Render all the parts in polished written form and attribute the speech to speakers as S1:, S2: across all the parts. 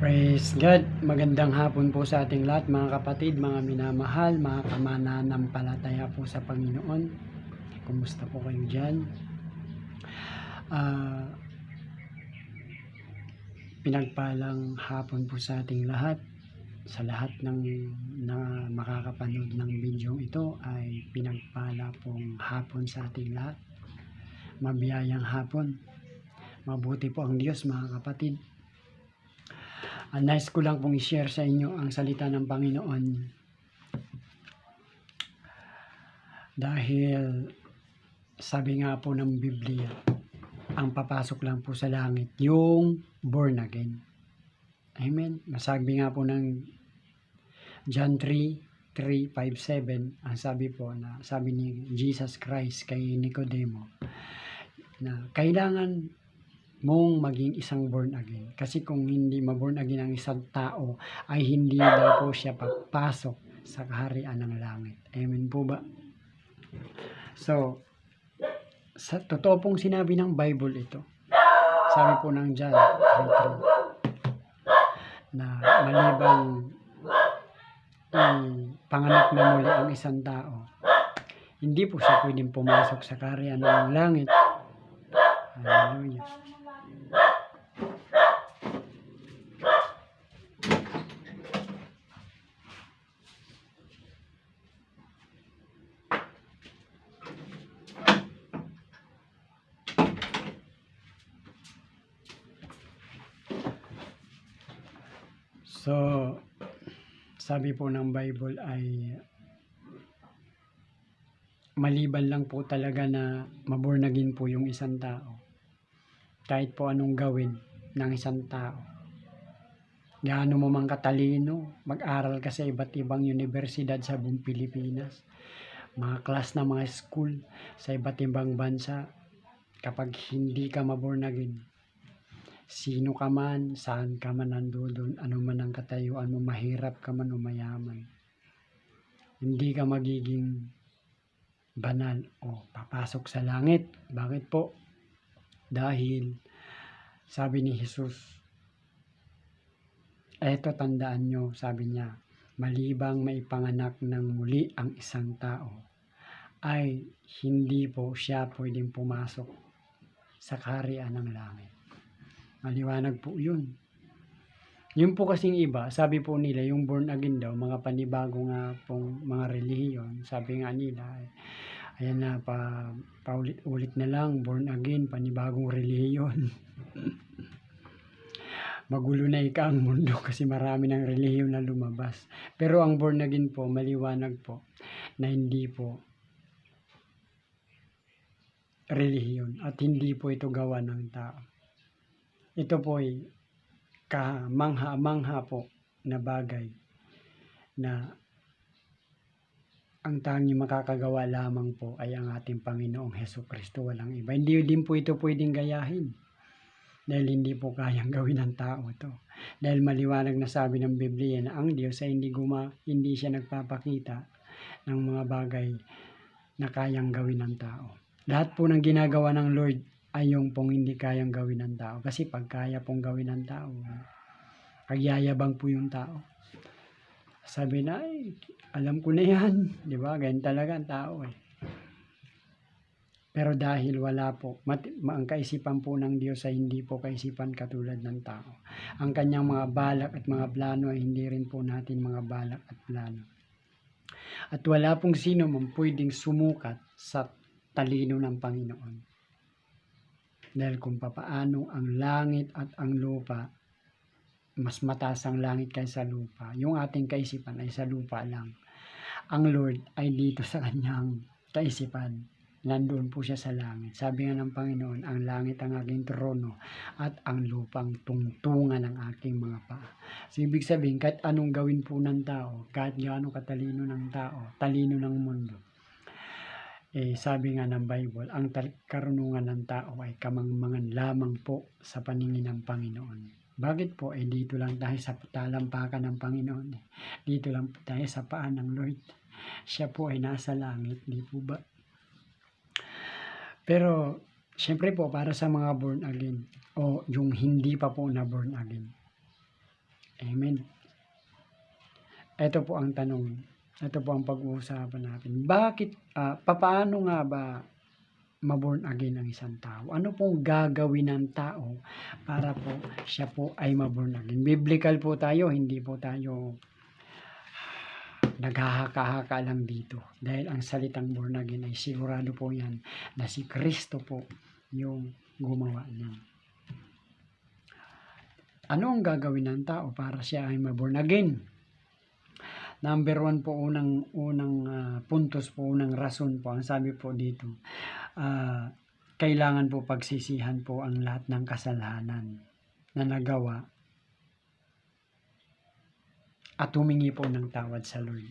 S1: Praise God! Magandang hapon po sa ating lahat mga kapatid, mga minamahal, mga kamananampalataya po sa Panginoon. Kumusta po kayo dyan? Pinagpalang hapon po sa ating lahat. Sa lahat ng na makakapanood ng video ito ay pinagpala pong hapon sa ating lahat. Mabiyayang hapon. Mabuti po ang Diyos mga kapatid. Nais ko lang pong i-share sa inyo ang salita ng Panginoon. Dahil sabi nga po ng Biblia, ang papasok lang po sa langit, yung born again. Amen. Masabi nga po ng John 3:5-7, ang sabi ni Jesus Christ kay Nicodemo, na kailangan mong maging isang born again. Kasi kung hindi ma-born again ang isang tao, ay hindi daw po siya papasok sa kaharian ng langit. Amen po ba? So, sa totoo pong sinabi ng Bible ito. Sabi po ng John 3:3 na malibang panganak na muli ang isang tao, hindi po siya pwedeng pumasok sa kaharian ng langit. Hallelujah. So, sabi po ng Bible ay maliban lang po talaga na maborn again po yung isang tao. Kahit po anong gawin ng isang tao. Gaano mo mang katalino, mag-aral ka sa iba't ibang universidad sa buong Pilipinas, mga class na mga school sa iba't ibang bansa, kapag hindi ka maborn again, sino ka man, saan ka man nandoon, ano man ang katayuan mo, mahirap ka man o mayaman, hindi ka magiging banal o papasok sa langit. Bakit po? Dahil sabi ni Jesus, eto tandaan nyo, sabi niya, malibang maipanganak ng muli ang isang tao, ay hindi po siya pwedeng pumasok sa kaharian ng langit. Maliwanag po yun. Yun po kasing iba, sabi po nila, yung born again daw, mga panibago nga pong mga relihiyon, sabi nga nila, ayan na, paulit-ulit na lang, born again, panibagong relihiyon. Magulo na ika ang mundo kasi marami ng relihiyon na lumabas. Pero ang born again po, maliwanag po, na hindi po relihiyon at hindi po ito gawa ng tao. Ito po ay kamangha-mangha po na bagay na ang tanging makakagawa lamang po ay ang ating Panginoong Hesukristo, walang iba. Hindi din po ito pwedeng gayahin dahil hindi po kayang gawin ng tao ito. Dahil maliwanag na sabi ng Biblia na ang Diyos ay hindi siya nagpapakita ng mga bagay na kayang gawin ng tao. Lahat po ng ginagawa ng Lord ay yung pong hindi kayang gawin ng tao. Kasi pag kaya pong gawin ng tao, pagyayabang po yung tao. Sabi na, ay, alam ko na yan. Di ba? Ganyan talaga ang tao eh. Pero dahil wala po, ang kaisipan po ng Diyos ay hindi po kaisipan katulad ng tao. Ang kanyang mga balak at mga plano ay hindi rin po natin mga balak at plano. At wala pong sino man pwedeng sumukat sa talino ng Panginoon. Dahil kung papaano ang langit at ang lupa, mas mataas ang langit kaysa lupa. Yung ating kaisipan ay sa lupa lang. Ang Lord ay dito sa kanyang kaisipan. Nandoon po siya sa langit. Sabi nga ng Panginoon, ang langit ang aking trono at ang lupang tungtungan ng aking mga paa. So, ibig sabihin, kahit anong gawin po ng tao, kahit gaano katalino ng tao, talino ng mundo, sabi nga ng Bible, ang karunungan ng tao ay kamangmangan lamang po sa paningin ng Panginoon. Bakit po? Dito lang tayo sa talampakan ng Panginoon. Dito lang tayo sa paan ng Lord. Siya po ay nasa langit, di po ba? Pero, syempre po, para sa mga born again, o yung hindi pa po na born again, Amen. Ito po ang tanong. Ito po ang pag-uusapan natin. Papaano nga ba ma-born again ang isang tao? Ano pong gagawin ng tao para po siya po ay ma-born again? Biblical po tayo, hindi po tayo naghahaka-haka lang dito. Dahil ang salitang born again ay sigurado po yan na si Kristo po yung gumawa niyan. Ano ang gagawin ng tao para siya ay ma-born again? Number 1 po, unang puntos po, unang rason po, ang sabi po dito, kailangan po pagsisihan po ang lahat ng kasalanan na nagawa at humingi po ng tawad sa Lord.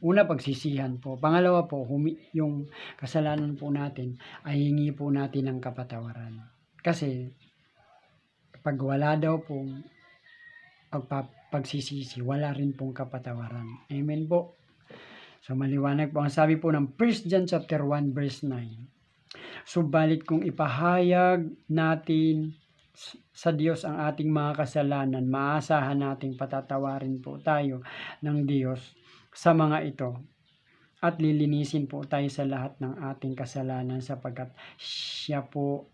S1: Una, pagsisihan po. Pangalawa po, yung kasalanan po natin ay hingi po natin ng kapatawaran. Kasi pag wala daw pong pagsisisi, wala rin pong kapatawaran. Amen po. So maliwanag po ang sabi po ng 1 John chapter 1 verse 9. Subalit kung ipahayag natin sa Diyos ang ating mga kasalanan, maasahan nating patatawarin po tayo ng Diyos sa mga ito at lilinisin po tayo sa lahat ng ating kasalanan sapagkat siya po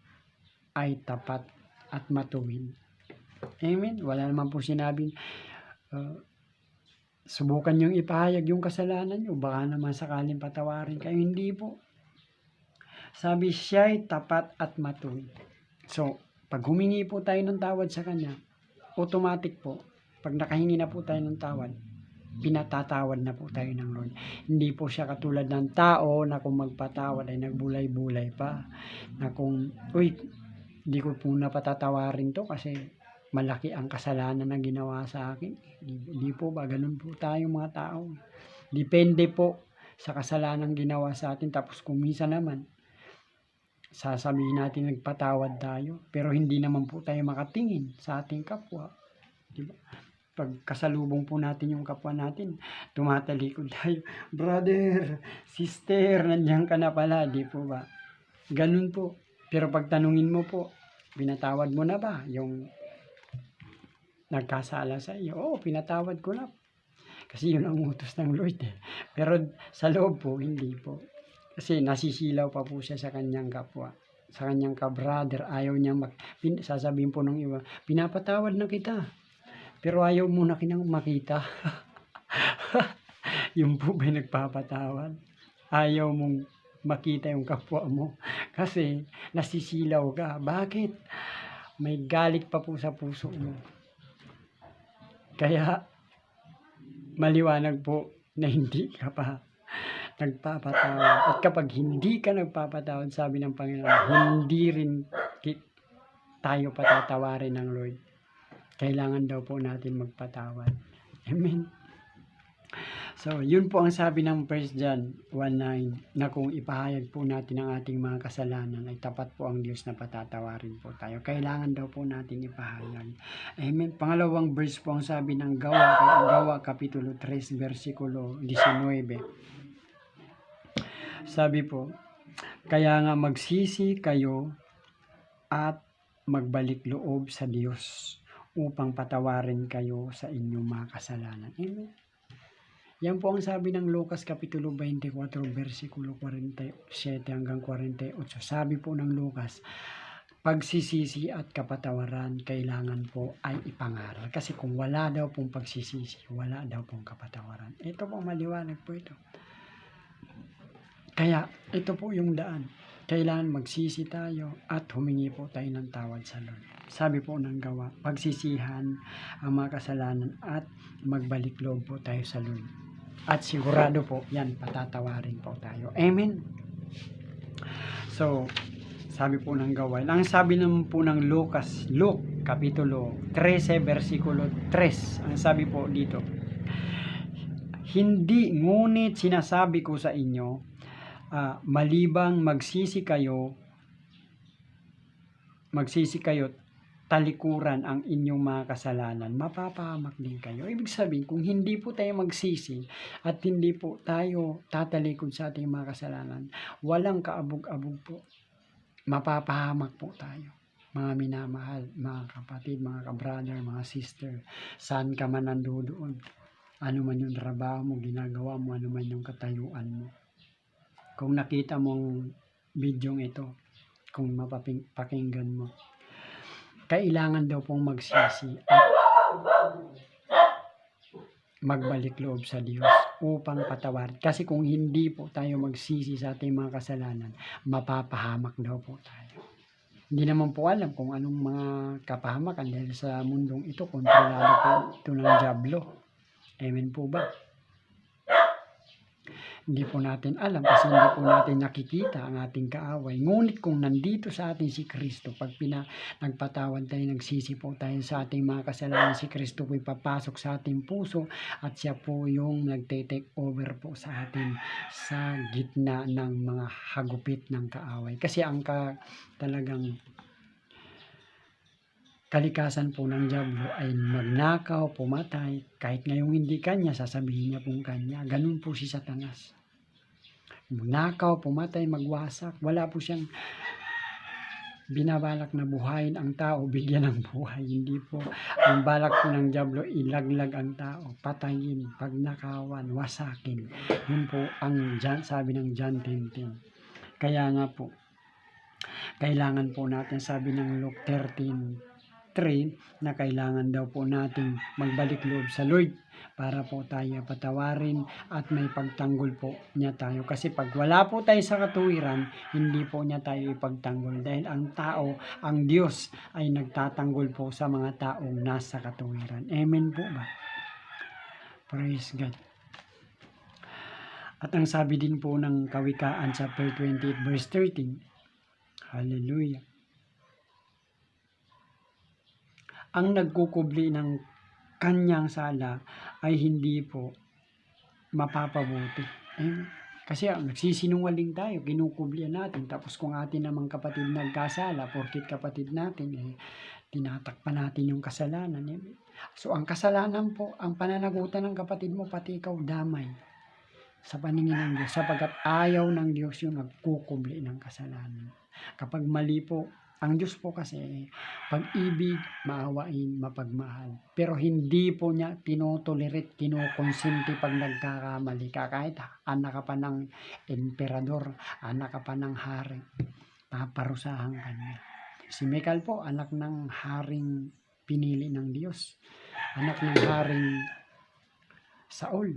S1: ay tapat at matuwid. Amen. Wala naman po sinabing subukan yung ipahayag yung kasalanan nyo, baka naman sakaling patawarin kayo. Hindi po. Sabi siya'y tapat at matuwid. So, pag humingi po tayo ng tawad sa Kanya, automatic po, pag nakahingi na po tayo ng tawad, pinatatawad na po tayo ng Lord. Hindi po siya katulad ng tao na kung magpatawad ay nagbulay-bulay pa. Na kung, hindi ko po napatatawarin to kasi malaki ang kasalanan na ginawa sa akin. Hindi po ba? Ganun po tayo mga tao. Depende po sa kasalanan ginawa sa atin. Tapos kung minsan naman, sasabihin natin nagpatawad tayo, pero hindi naman po tayo makatingin sa ating kapwa. Diba? Pag kasalubong po natin yung kapwa natin, tumatalikod tayo, brother, sister, nandiyan ka na pala, di po ba? Ganun po. Pero pag tanungin mo po, pinatawad mo na ba yung nagkasala sa iyo? Oo, pinatawad ko na. Kasi yun ang utos ng Lord. Pero sa loob po, hindi po. Kasi nasisilaw pa po siya sa kanyang kapwa, sa kanyang ka-brother. Ayaw niya sasabihin po ng iba, pinapatawad na kita, pero ayaw mo na kinang makita. Yung po ba'y nagpapatawad? Ayaw mong makita yung kapwa mo kasi nasisilaw ka. Bakit? May galit pa po sa puso mo. Kaya maliwanag po na hindi ka pa nagpapatawad. At kapag hindi ka nagpapatawad, sabi ng Panginoon, hindi rin tayo patatawarin ng Lord. Kailangan daw po natin magpatawad. Amen. So, yun po ang sabi ng 1 John 1:9 na kung ipahayag po natin ang ating mga kasalanan ay tapat po ang Diyos na patatawarin po tayo. Kailangan daw po natin ipahayag. Amen. Pangalawang verse po ang sabi ng Gawa Kapitulo 3 versikulo 19. Sabi po, kaya nga magsisi kayo at magbalik loob sa Diyos upang patawarin kayo sa inyong mga kasalanan. Amen. Yan po ang sabi ng Lucas Kapitulo 24 versikulo 47 hanggang 48. Sabi po ng Lucas, pagsisisi at kapatawaran kailangan po ay ipangaral. Kasi kung wala daw pong pagsisisi, wala daw pong kapatawaran. Ito po, maliwanag po ito. Kaya ito po yung daan. Kailangan magsisi tayo at humingi po tayo ng tawad sa Lord. Sabi po ng Gawa, pagsisihan ang mga kasalanan at magbalik loob po tayo sa Lord. At sigurado po, yan, patatawarin po tayo. Amen. So, sabi po ng Gawa. Ang sabi naman po ng Luke Kapitulo 13, versikulo 3. Ang sabi po dito, hindi, ngunit sinasabi ko sa inyo, malibang magsisi kayo, talikuran ang inyong mga kasalanan, mapapahamak din kayo. Ibig sabihin, kung hindi po tayo magsisi at hindi po tayo tatalikod sa ating mga kasalanan, walang kaabog-abog po. Mapapahamak po tayo. mga minamahal, mga kapatid, mga kabrother, mga sister, saan ka man nandoon, ano man yung trabaho mo, ginagawa mo, ano man yung katayuan mo. Kung nakita mong bidyong ito, kung mapapakinggan mo, kailangan daw pong magsisi at magbalik loob sa Diyos upang patawarin. Kasi kung hindi po tayo magsisi sa ating mga kasalanan, mapapahamak daw po tayo. Hindi naman po alam kung anong mga kapahamakan dahil sa mundong ito, kontrolado po ito ng dyablo. Amen po ba? Hindi po natin alam kasi hindi po natin nakikita ang ating kaaway. Ngunit kung nandito sa atin si Kristo, pag nagpatawad tayo, nagsisi po tayo sa ating mga kasalanan, si Kristo po papasok sa ating puso at siya po yung nagte-take over po sa atin sa gitna ng mga hagupit ng kaaway. Kasi ang talagang kalikasan po ng dyablo ay magnakaw, pumatay, kahit ngayong hindi kanya, sasabihin niya pong kanya. Ganun po si Satanas. Magnakaw, pumatay, magwasak. Wala po siyang binabalak na buhayin ang tao, bigyan ng buhay. Hindi po. Ang balak po ng dyablo, ilaglag ang tao, patayin, pagnakawan, wasakin. Yun po ang sabi ng John 10:10. Kaya nga po, kailangan po natin, sabi ng Luke 13:3, na kailangan daw po nating magbalik loob sa Lord para po tayo patawarin at may pagtanggol po niya tayo. Kasi pag wala po tayo sa katuwiran, hindi po niya tayo ipagtanggol. Dahil ang tao, ang Diyos ay nagtatanggol po sa mga taong nasa katuwiran. Amen po ba? Praise God. At ang sabi din po ng Kawikaan chapter 28 verse 13, hallelujah. Ang nagkukubli ng kanyang sala ay hindi po mapapabuti. Kasi nagsisinungaling tayo, kinukublian natin. Tapos kung atin namang kapatid nagkasala, porkit kapatid natin, tinatakpan natin yung kasalanan. So ang kasalanan po, ang pananagutan ng kapatid mo, pati ikaw damay sa paningin ng Diyos. Sapagkat ayaw ng Diyos yung nagkukubli ng kasalanan. Kapag mali po, ang Diyos po kasi, pag-ibig, maawain, mapagmahal. Pero hindi po niya tinotolerate, kinukonsinti pag nagkakamali ka. Kahit anak ka pa ng emperador, anak ka pa ng hari, paparusahan ka niya. Si Michael po, anak ng haring pinili ng Diyos. Anak ng haring Saul.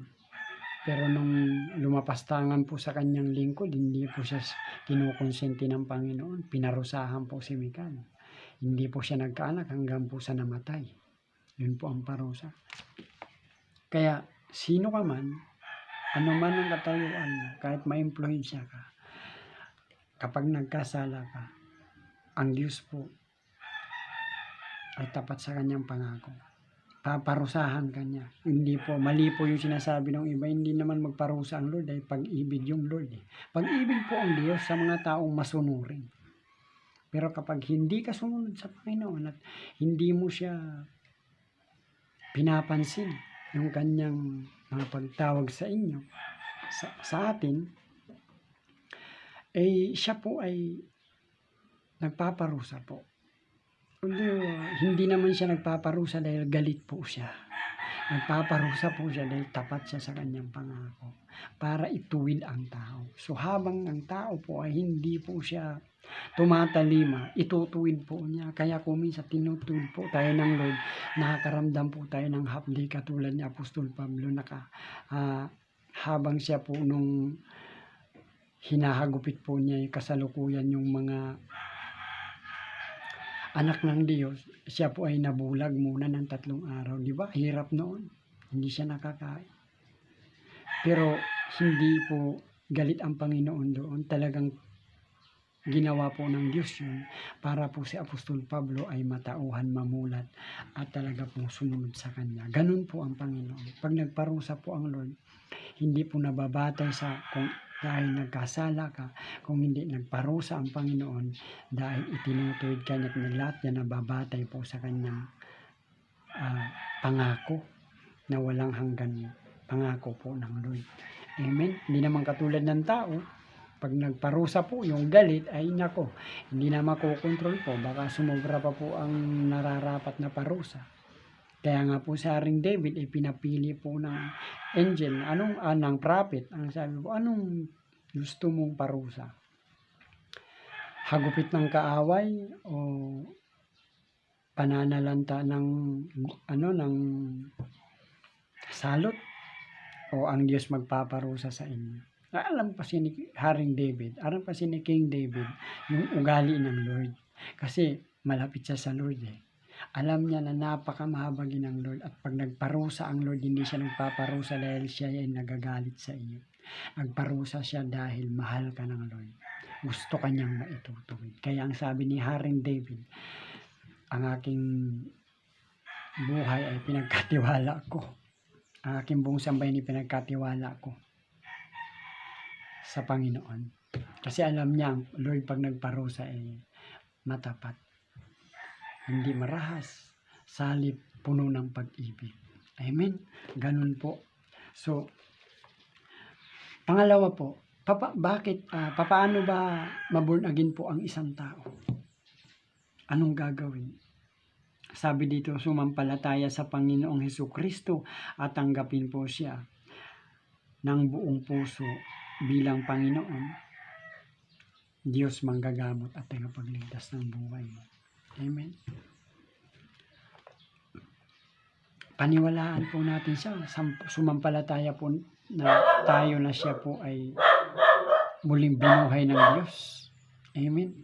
S1: Pero nung lumapastangan po sa kanyang lingkod, hindi po siya kinukonsenti ng Panginoon. Pinarusahan po si Michael. Hindi po siya nagkaanak hanggang po sa namatay. Yun po ang parusa. Kaya sino ka man, ano man ang katayuan mo, kahit ma-influensya ka, kapag nagkasala ka, ang Diyos po ay tapat sa kanyang pangako. Paparusahan ka niya. Hindi po, mali po yung sinasabi ng iba, hindi naman magparusa ang Lord, ay pag-ibig yung Lord. Pag-ibig po ang Diyos sa mga taong masunurin. Pero kapag hindi ka sumunod sa Panginoon at hindi mo siya pinapansin, yung kanyang mga pagtawag sa inyo, sa atin, siya po ay nagpaparusa po. Hindi naman siya nagpaparusa dahil galit po siya. Nagpaparusa po siya dahil tapat siya sa kanyang pangako para ituwid ang tao. So habang ang tao po ay hindi po siya tumatalima, itutuwid po niya. Kaya kung minsan tinutuwid po tayo ng Lord, nakakaramdam po tayo ng hapdi katulad ni Apostol Pablo habang siya po nung hinahagupit po niya kasalukuyan yung mga anak ng Diyos, siya po ay nabulag muna ng 3 araw. Di ba? Hirap noon. Hindi siya nakakain. Pero hindi po galit ang Panginoon doon. Talagang ginawa po ng Diyos yun para po si Apostol Pablo ay matauhan, mamulat at talaga pong sumunod sa Kanya. Ganun po ang Panginoon. Pag nagparusa po ang Lord, hindi po nababatay sa kung dahil nagkasala ka, kung hindi nagparusa ang Panginoon dahil itinutuwid ka niya at lahat yan nababatay po sa kanyang pangako na walang hanggan, pangako po ng Lord. Amen? Hindi naman katulad ng tao Pag nagparusa po yung galit, ay nako, hindi na makokontrol po. Baka sumobra pa po ang nararapat na parusa. Kaya nga po sa Haring David, pinapili po ng angel, ng prophet. Ang sabi po, anong gusto mong parusa? Hagupit ng kaaway o pananalanta ng salot, o ang Diyos magpaparusa sa inyo? Alam kasi ni Haring David, alam kasi ni King David yung ugali ng Lord. Kasi malapit siya sa Lord Alam niya na napakamahabagin ng Lord, at pag nagparusa ang Lord, hindi siya nagpaparusa dahil siya ay nagagalit sa iyo. Nagparusa siya dahil mahal ka ng Lord. Gusto kanyang maitutuwid. Kaya ang sabi ni Haring David, ang aking buhay ay pinagkatiwala ko. Ang aking buong sambayan ay pinagkatiwala ko sa Panginoon. Kasi alam niya, Lord, pag nagparusa ay matapat, hindi marahas, salip, puno ng pag-ibig. Amen? Ganun po. So, pangalawa po, paano ba maborn again po ang isang tao? Anong gagawin? Sabi dito, sumampalataya sa Panginoong Hesukristo at tanggapin po siya ng buong puso bilang Panginoon, Diyos manggagamot at tagapagligtas ng buhay. Amen. Paniwalaan po natin siya. Sumampalataya po na tayo na siya po ay muling binuhay ng Diyos. Amen.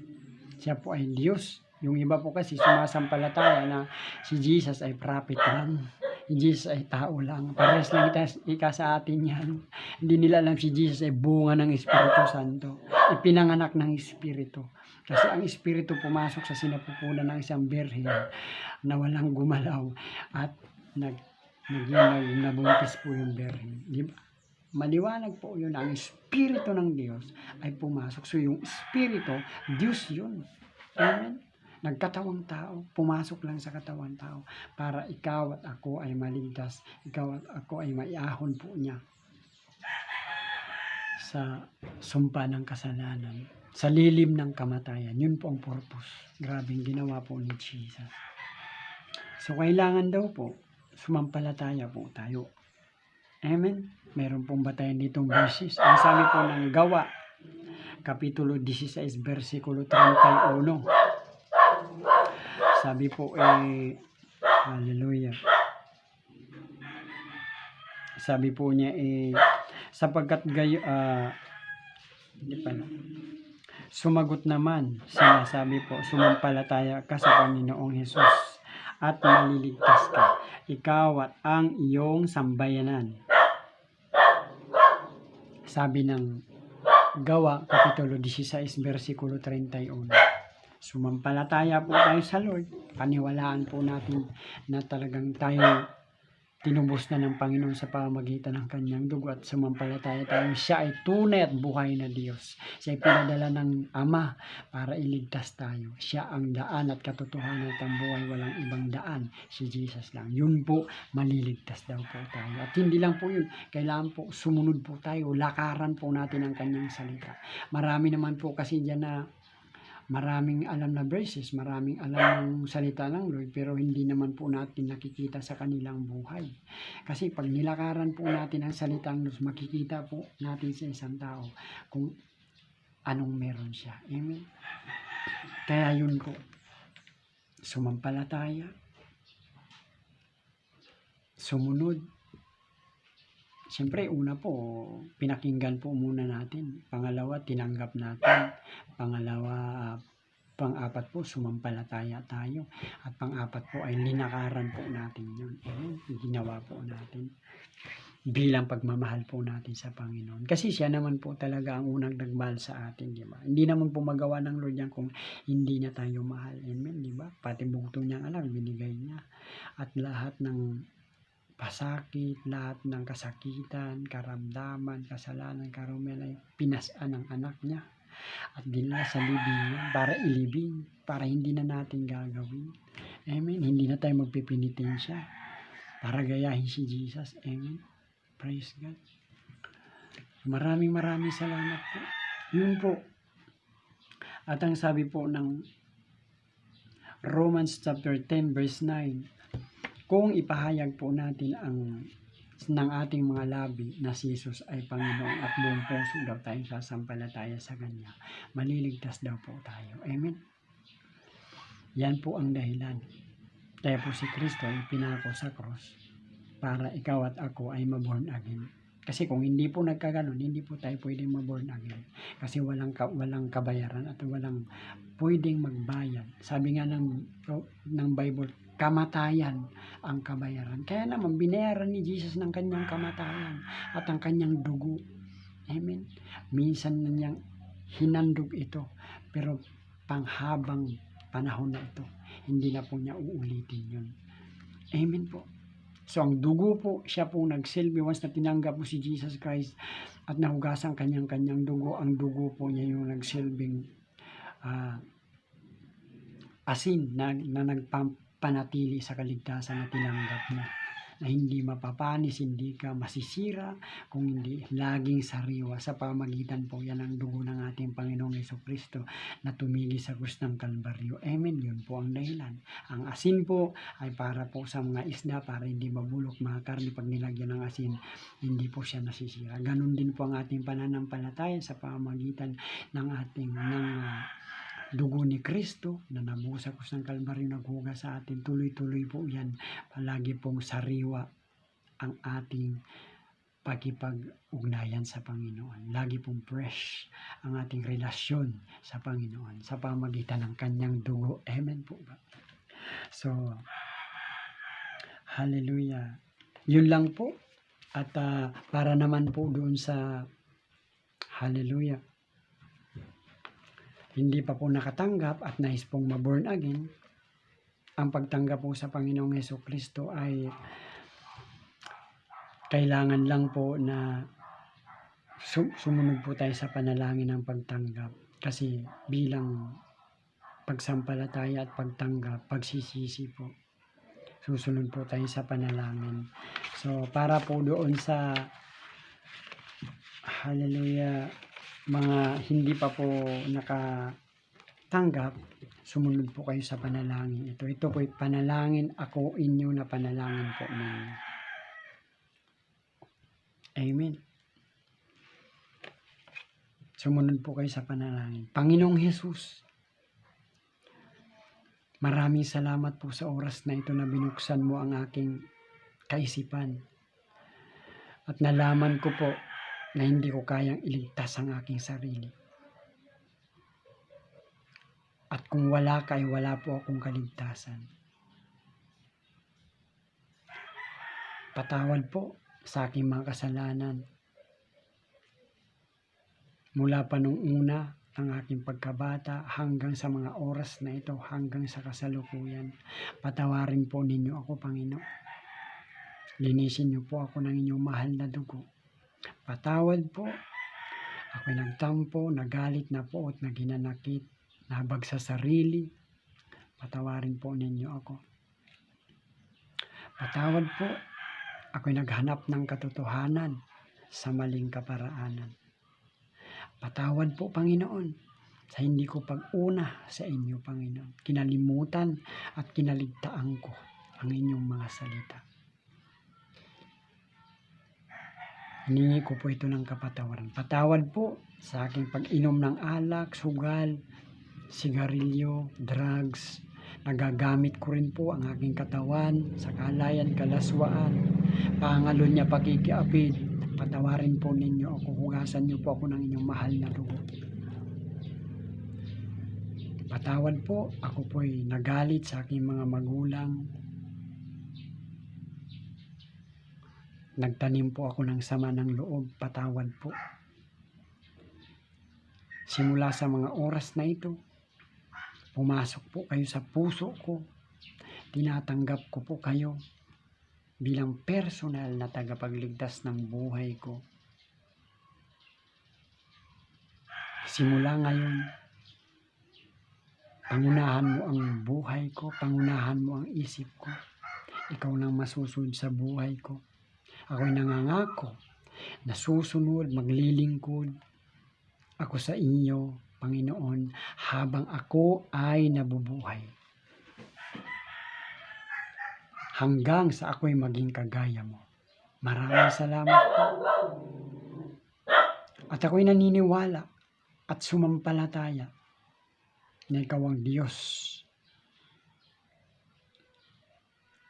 S1: Siya po ay Diyos. Yung iba po kasi sumasampalataya na si Jesus ay prophet lang. Si Jesus ay tao lang. Parehas lang ika sa atin yan. Hindi nila alam si Jesus ay bunga ng Espiritu Santo. Ipinanganak ng Espiritu. Kasi ang Espiritu pumasok sa sinapupunan ng isang birhen na walang gumalaw at nabuntis po yung birhen. Di ba? Maliwanag po yun, ang Espiritu ng Diyos ay pumasok. So yung Espiritu, Diyos yun. Amen? Nagkatawang tao, pumasok lang sa katawang tao para ikaw at ako ay maligtas, ikaw at ako ay maiahon po niya sa sumpa ng kasalanan, sa lilim ng kamatayan. Yun po ang purpose. Grabing ginawa po ni Jesus. So kailangan daw po sumampalataya po tayo. Amen? Meron pong batayan ditong verses. Ang sabi po ng Gawa, Kapitulo 16, versikulo 31. Sabi po hallelujah. Sabi po niya sapagkat sumagot naman sila, sabi po, sumampalataya ka sa Panginoong Hesus at maliligtas ka, ikaw at ang iyong sambayanan. Sabi ng Gawa, Kapitulo 16, versikulo 31. Sumampalataya po tayo sa Lord. Paniwalaan po natin na talagang tayo tinubos na ng Panginoon sa pamamagitan ng kanyang dugo, at sumampalataya tayo siya ay tunay at buhay na Diyos. Siya ay pinadala ng Ama para iligtas tayo. Siya ang daan at katotohanan at ang buhay, walang ibang daan. Si Jesus lang. Yun po, maliligtas daw po tayo. At hindi lang po yun, kailangan po sumunod po tayo, lakaran po natin ang kanyang salita. Marami naman po kasi dyan na maraming alam na verses, maraming alam ng salita ng Lord, pero hindi naman po natin nakikita sa kanilang buhay. Kasi pag nilakaran po natin ang salita ng Lord, makikita po natin sa isang tao kung anong meron siya. Amen? Kaya yun po, sumampalataya, sumunod. Siyempre, una po, pinakinggan po muna natin. Pangalawa, tinanggap natin. Pangalawa, pang-apat po, sumampalataya tayo. At pang-apat po ay linakaran po natin yun. Ginawa po natin bilang pagmamahal po natin sa Panginoon. Kasi siya naman po talaga ang unang nagmahal sa atin, di ba? Hindi naman po magawa ng Lord yan kung hindi niya tayo mahal. Amen, di ba? Pati bugto niyang anak, binigay niya. At lahat ng pasakit, lahat ng kasakitan, karamdaman, kasalanan, karumian ay pinasaan ng anak niya at dinala sa libingan para ilibing, para hindi na natin gagawin. Amen. Hindi na tayo magpipinitensya para gayahin si Jesus. Amen. Praise God. Maraming salamat po. Yun po. At ang sabi po ng Romans chapter 10 verse 9, kung ipahayag po natin ng ating mga labi na si Jesus ay Panginoon at buong puso daw tayong sasampalataya sa Kanya, maliligtas daw po tayo. Amen. Yan po ang dahilan. Kaya po si Kristo ay pinako sa cross para ikaw at ako ay maborn again. Kasi kung hindi po nagkaganon, hindi po tayo pwedeng maborn again. Kasi walang kabayaran at walang pwedeng magbayad. Sabi nga ng Bible, kamatayan ang kabayaran. Kaya naman binayaran ni Jesus ng kanyang kamatayan at ang kanyang dugo. Amen. Minsan na niyang hinandog ito, pero panghabang panahon na ito, hindi na po niya uulitin yun. Amen po. So ang dugo po, siya po nagsilbi once na tinanggap po si Jesus Christ at nahugasan kanyang dugo. Ang dugo po niya yung nagsilbing asin na nagpapanatili sa kaligtasan na tinanggap niya. Na hindi mapapanis, hindi ka masisira, kung hindi laging sariwa sa pamagitan po yan ang dugo ng ating Panginoong Jesucristo na tumigi sa krus ng Kalbaryo. Amen. Yun po ang dahilan. Ang asin po ay para po sa mga isda, para hindi mabulok mga karne pag nilagyan ng asin, hindi po siya nasisira. Ganon din po ang ating pananampalataya sa pamagitan ng ating dugo ni Kristo na nabuhos sa krus ng Kalbaryo, naghugas sa atin. Tuloy-tuloy po yan. Palagi pong sariwa ang ating pakipag-ugnayan sa Panginoon. Lagi pong fresh ang ating relasyon sa Panginoon sa pamagitan ng kanyang dugo. Amen po ba? So, hallelujah. Yun lang po. At para naman po doon sa hallelujah, hindi pa po nakatanggap at nais pong maborn again, ang pagtanggap po sa Panginoong Jesucristo ay kailangan lang po na sumunod po tayo sa panalangin ng pagtanggap. Kasi bilang pagsampalataya at pagtanggap, pagsisisi po, susunod po tayo sa panalangin. So para po doon sa hallelujah, mga hindi pa po nakatanggap, sumunod po kayo sa panalangin ito. Ito po panalangin ako inyo na panalangin po ninyo. Amen. Sumunod po kayo sa panalangin. Panginoong Jesus, maraming salamat po sa oras na ito na binuksan mo ang aking kaisipan. At nalaman ko po na hindi ko kayang iligtas ang aking sarili. At kung wala ka, ay wala po akong kaligtasan. Patawad po sa aking mga kasalanan. Mula pa nung una ng aking pagkabata hanggang sa mga oras na ito, hanggang sa kasalukuyan. Patawarin po ninyo ako, Panginoon. Linisin niyo po ako ng inyong mahal na dugo. Patawad po. Ako'y nagtampo, nagalit na po at naginanakit, nabag sa sarili. Patawarin po ninyo ako. Patawad po. Ako'y naghanap ng katotohanan sa maling kaparaanan. Patawad po, Panginoon, sa hindi ko pag-una sa inyo, Panginoon. Kinalimutan at kinaligtaan ko ang inyong mga salita. Hiningi ko po ito ng kapatawaran. Patawad po sa aking pag-inom ng alak, sugal, sigarilyo, drugs. Nagagamit ko rin po ang aking katawan sa kalayan, kalaswaan, pangalon niya, pakikiapid. Patawarin po ninyo ako, hugasan niyo po ako ng inyong mahal na dugo. Patawad po, ako po'y nagalit sa aking mga magulang. Nagtanim po ako ng sama ng loob. Patawad po. Simula sa mga oras na ito, pumasok po kayo sa puso ko. Tinatanggap ko po kayo bilang personal na tagapagligtas ng buhay ko. Simula ngayon, pangunahan mo ang buhay ko, pangunahan mo ang isip ko. Ikaw nang masusunod sa buhay ko. Ako'y nangangako na susunod, maglilingkod ako sa inyo, Panginoon, habang ako ay nabubuhay. Hanggang sa ako'y maging kagaya mo. Maraming salamat po. At ako'y naniniwala at sumampalataya na ikaw ang Diyos.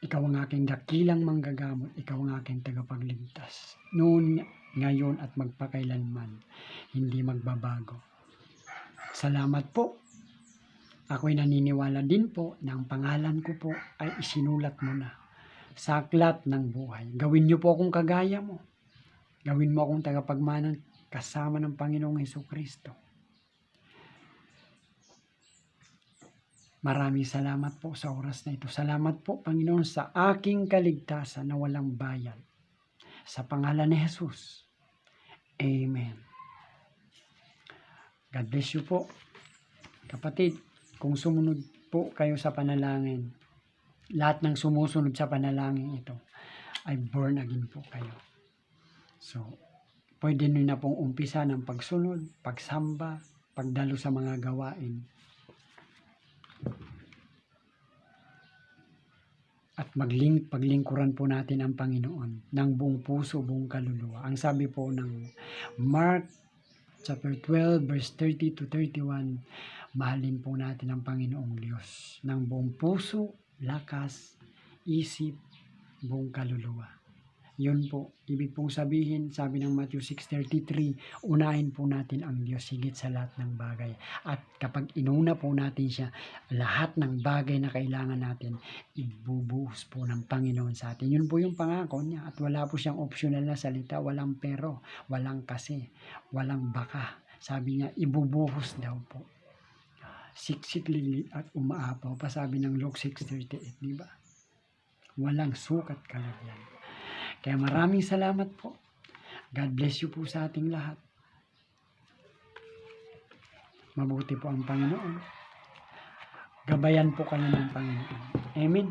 S1: Ikaw ang aking dakilang manggagamot. Ikaw ang aking tagapagligtas. Noon, ngayon at magpakailanman. Hindi magbabago. Salamat po. Ako'y naniniwala din po na ang pangalan ko po ay isinulat mo na sa aklat ng buhay. Gawin niyo po akong kagaya mo. Gawin mo akong tagapagmanang kasama ng Panginoong Hesukristo. Maraming salamat po sa oras na ito. Salamat po, Panginoon, sa aking kaligtasan na walang bayad. Sa pangalan ni Jesus. Amen. God bless you po. Kapatid, kung sumunod po kayo sa panalangin, lahat ng sumusunod sa panalangin ito ay born again po kayo. So, pwede nyo na pong umpisa ng pagsunod, pagsamba, pagdalo sa mga gawain. At paglingkuran po natin ang Panginoon ng buong puso, buong kaluluwa. Ang sabi po ng Mark chapter 12 verse 30 to 31, mahalin po natin ang Panginoong Diyos ng buong puso, lakas, isip, buong kaluluwa. Yun po, ibig pong sabihin, sabi ng Matthew 6:33, unahin po natin ang Diyos higit sa lahat ng bagay. At kapag inuna po natin siya, lahat ng bagay na kailangan natin, ibubuhos po ng Panginoon sa atin. Yun po yung pangako niya. At wala po siyang optional na salita, walang pero, walang kasi, walang baka. Sabi niya, ibubuhos daw po. Siksik lilit at umaapaw pa, sabi ng Luke 6:38, di ba? Walang sukat kalagyan. Kaya maraming salamat po. God bless you po sa ating lahat. Mabuti po ang Panginoon. Gabayan po kayo ng Panginoon. Amen.